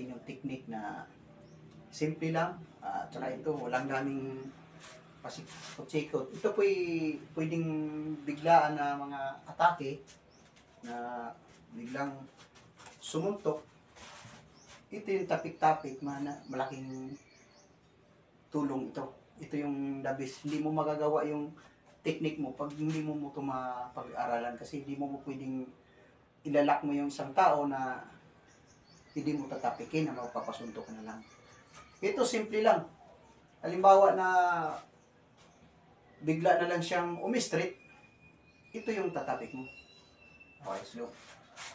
yung technique na simple lang, tsaka ito, walang daming pasikot-sikot. Ito po'y pwedeng biglaan na mga atake na biglang sumuntok. Ito yung tapik-tapik, malaking tulong ito. Ito yung the best. Hindi mo magagawa yung technique mo pag hindi mo ito mapag-aralan, kasi hindi mo pwedeng ilalak mo yung isang tao na hindi mo tatapikin na magpapasuntok ka na lang. Ito simple lang. Halimbawa na bigla na lang siyang umistrit, ito yung tatapik mo. Okay, slow.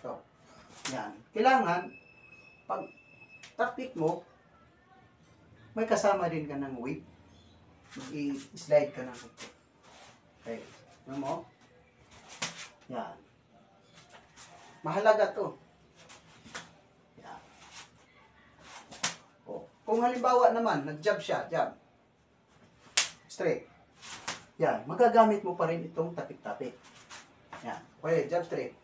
Ito. Yan. Kailangan, pag tapik mo, may kasama din ka ng weight. I-slide ka ng weight. Okay. Ano mo? Yan. Mahalaga to. Yan. O, kung halimbawa naman, nag-jab siya, jab. Straight. Yan. Magagamit mo pa rin itong tapik-tapik. Yan. Okay, jab straight.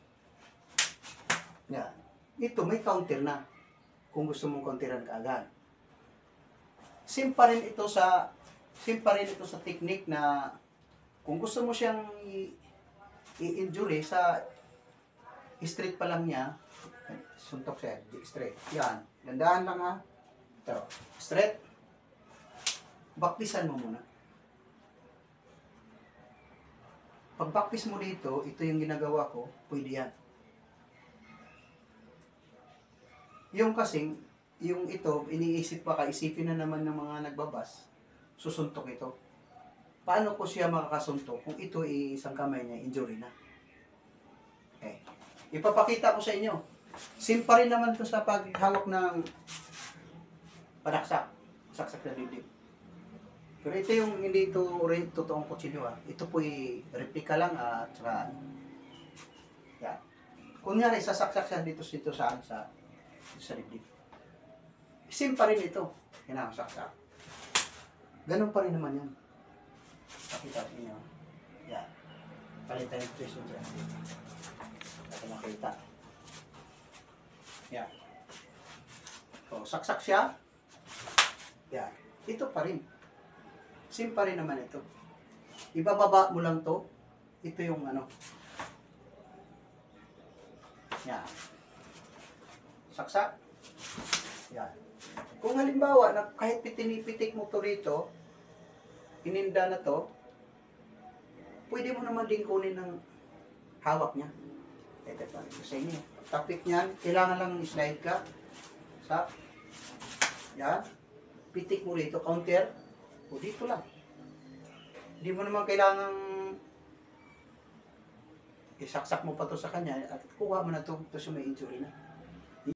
Yan. Ito, may counter na. Kung gusto mong counteran ka agad. Same pa rin ito sa technique na kung gusto mo siyang i-injury sa straight pa lang niya, suntok siya, straight. Yan. Dandahan lang ha. Ito. Straight. Backpisan mo muna. Pag backpiece mo dito, ito yung ginagawa ko, pwede yan. Yung kasing, yung ito, iniisip pa ka, isipin na naman ng mga nagbabas, susuntok ito. Paano ko siya makakasuntok kung ito isang kamay niya, injury na? Okay. Ipapakita ko sa inyo. Same pa rin naman ito sa paghawak ng panaksak. Saksak na dibdib. Pero ito yung hindi ito rin totoong kutsilyo ha. Ito po'y replika lang at saka yan. Kunyari, sasaksak siya dito sa dibdib. Same pa rin ito. Hinakasaksak. Ganun pa rin naman yan. Pakita sa inyo. Yan. Palitan yung prison dyan. Para makita. Yan. So, saksak siya. Yan. Ito pa rin. Same pa rin naman ito. Ibababa mo lang to. Ito yung ano. Yan. Saksak. Yan. Kung halimbawa, na kahit pitinipitik mo to rito, ininda na to, pwede mo naman din kunin ng hawak niya. Ito pa rin sa inyo. Tapik niyan, kailangan lang slide ka. Sa, yan. Pitik mo rito, counter. O dito lang. Hindi mo naman kailangan isaksak mo pa to sa kanya at kuha mo na to sa may injury na.